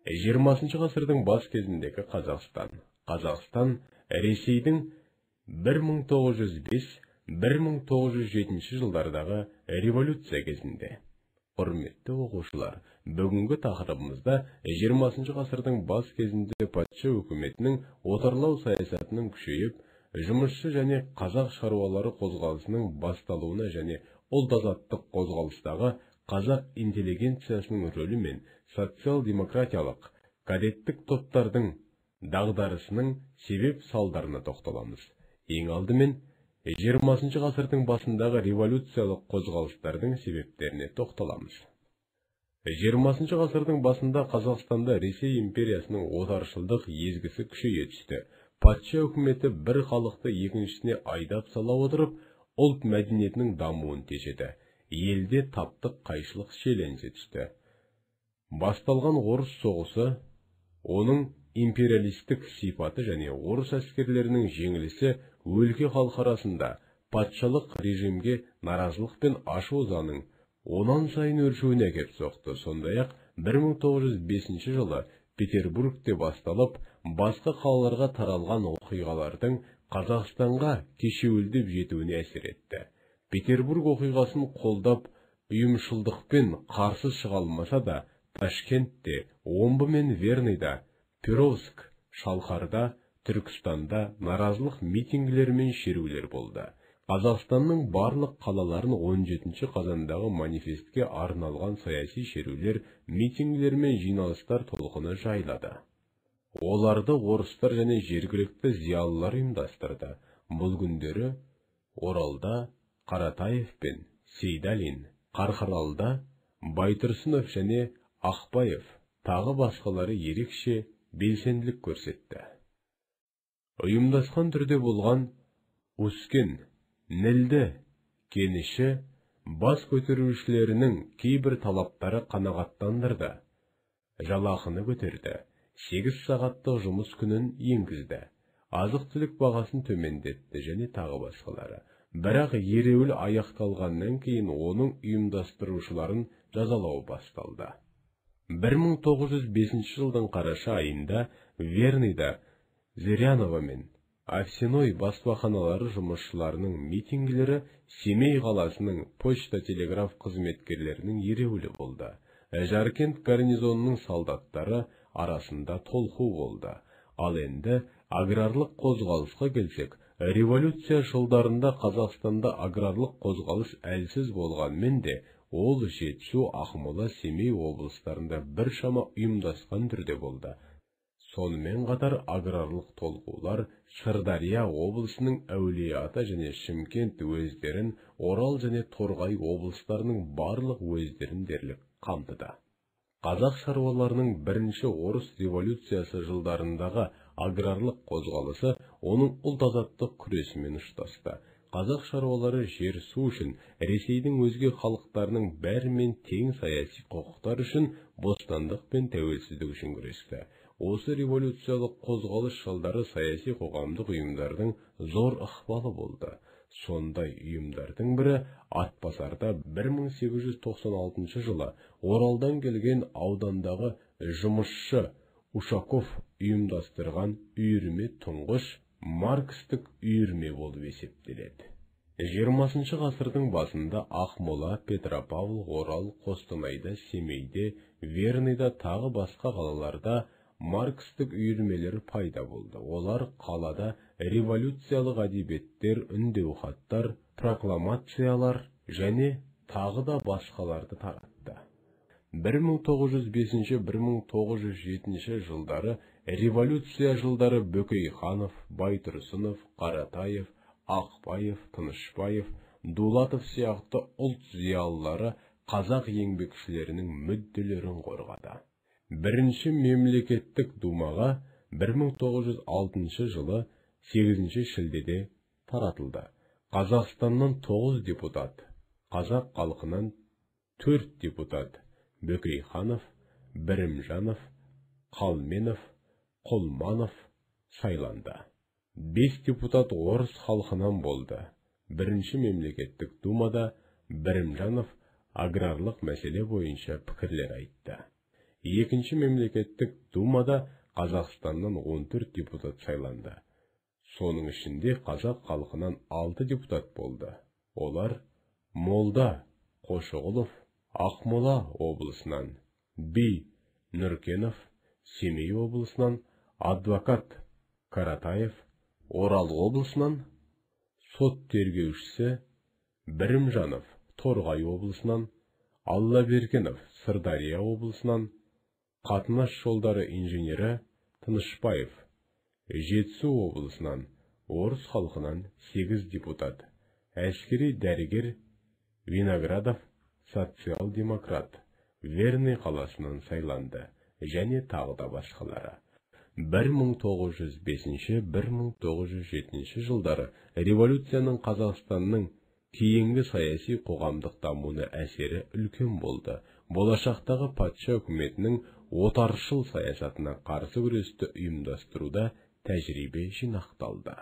20 ғасырдың бас кезіндегі Қазақстан. Қазақстан Ресейдің 1905-1907 жылдардағы революция кезінде. Құрметті оқушылар, бүгінгі тақырыбымызда 20 ғасырдың бас кезінде патша үкіметінің отарлау саясатының күшейіп, жұмысшы және қазақ шаруалары қозғалысының басталуына және ұлт-азаттық қозғалыстағы қазақ интеллигенциясының рөлі мен социал-демократиялық кадеттік топтардың дағдарысының себеп-салдарына тоқталамыз. Ең алдымен 20 ғасырдың басындағы революциялық қозғалыстардың себептеріне тоқталамыз. 20 ғасырдың басында Қазақстанда Ресей империясының отаршылдық езгісі күшейе түсті. Патша үкіметі бір халықты екіншісіне айдап сала отырып, ұлт мәдениетінің дамуын тежеді. Елде таптық қайшылық шиеленісе түсті. Басталған орыс соғысы, оның империалистік сипаты және орыс әскерлерінің жеңілісі өлке халқы арасында патшалық режимге наразылық пен ашу-ызаның онан сайын өршуіне әкеп соқты. Сондай-ақ 1905 жылы Петербургте басталып, басқа қалаларға таралған оқиғалардың Қазақстанға кешеуілдеп жетуіне әсер етті. Петербург оқиғасын қолдап, ұйымшылдықпен қарсы шыға алмаса да, Ташкентте, Омбы мен Верныйда, Перовск, Шалқарда, Түркістанда наразылық митингілер мен шерулер болды. Қазақстанның барлық қалаларын 17 қазандағы манифестке арналған саяси шерулер, митингілер мен жиналыстар толқыны жайлады. Оларды орыстар және жергілікті зиялылар ұйымдастырды. Бұл күндері Оралда Қаратаев пен Сейдалин, Қарқаралыда Байтұрсынов және Ақпаев тағы басқалары ерекше белсенділік көрсетті. Ұйымдасқан түрде болған Ускен, Нілді, Кеніші бас көтерушілерінің кейбір талаптары қанағаттандырды. Жалақыны көтерді. 8 сағаттық жұмыс күнін енгізді. Азық-түлік бағасын төмендетті және тағы басқалары. Бірақ ереуіл аяқталғаннан кейін оның ұйымдастырушыларын жазалау басталды. 1905 жылдың қараша айында Верныйда Зырянова мен Овсяной баспаханалары жұмысшыларының митингілері Семей қаласының почта-телеграф қызметкерлерінің ереуілі болды. Жаркент гарнизонының солдаттары арасында толқу болды. Ал енді аграрлық қозғалысқа келсек, революция жылдарында Қазақстанда аграрлық қозғалыс әлсіз болғанмен де, ол Жетісу, Ақмола, Семей облыстарында біршама ұйымдасқан түрде болды. Сонымен қатар аграрлық толқулар Сырдария облысының Әулие-Ата және Шымкент уездерін, Орал және Торғай облыстарының барлық уездерін дерлік қамтыды. Қазақ шаруаларының бірінші орыс революциясы жылдарындағы аграрлық қозғалысы оның ұлт-азаттық күресімен ұштасты. Қазақ шаруалары жер су үшін Ресейдің өзге халықтарының бәрімен тең саяси құқықтар үшін, бостандық пен тәуелсіздік үшін күресті. Осы революциялық қозғалыс жылдары саяси қоғамдық ұйымдардың зор ықпалы болды. Сондай ұйымдардың бірі Атбасарда 1896 жылы Оралдан келген аудандағы жұмысшы Ушаков ұйымдастырған үйірме тұңғыш маркстік үйірме болып есептеледі. 20 ғасырдың басында Ақмола, Петропавл, Орал, Қостанайда, Семейде, Верныйда тағы басқа қалаларда маркстік үйірмелер пайда болды. Олар қалада революциялық әдебиеттер, үндеу хаттар, прокламациялар және тағы да басқаларды таратты. 1905-1907 жылдары революция жылдары Бөкейханов, Байтұрсынов, Қаратаев, Ақпаев, Тынышбаев, Дулатов сияқты ұлт зиялылары қазақ еңбекшілерінің мүдделерін қорғады. Бірінші мемлекеттік думаға 1906 жылы 8 шілдеде таратылды. Қазақстаннан 9 депутат, қазақ халқынан 4 депутат, Бөкейханов, Бірімжанов, Қалменов, Құлманов сайланды. 5 депутат орыс халқынан болды. Бірінші мемлекеттік думада Бірімжанов аграрлық мәселе бойынша пікірлер айтты. екінші мемлекеттік думада Қазақстаннан 14 депутат сайланды. Соның ішінде қазақ халқынан 6 депутат болды. Олар Молда Қошоғұлов Ақмола облысынан, Би Нұркенов Семей облысынан, адвокат Каратаев Орал облысынан, сот тергеушісі Бірімжанов Торғай облысынан, Аллабергенов Сырдария облысынан, қатынас жолдары инженері Тынышбаев Жетісу облысынан, орыс халқынан 8 депутат, әскери дәрігер Виноградов социал-демократ Верный қаласынан сайланды, және тағы да басқалары. 1905-1907 жылдары революцияның Қазақстанның кейінгі саяси қоғамдық дамуына әсері үлкен болды. Болашақтағы патша үкіметінің отаршыл саясатына қарсы күресті ұйымдастыруда тәжірибе жинақталды.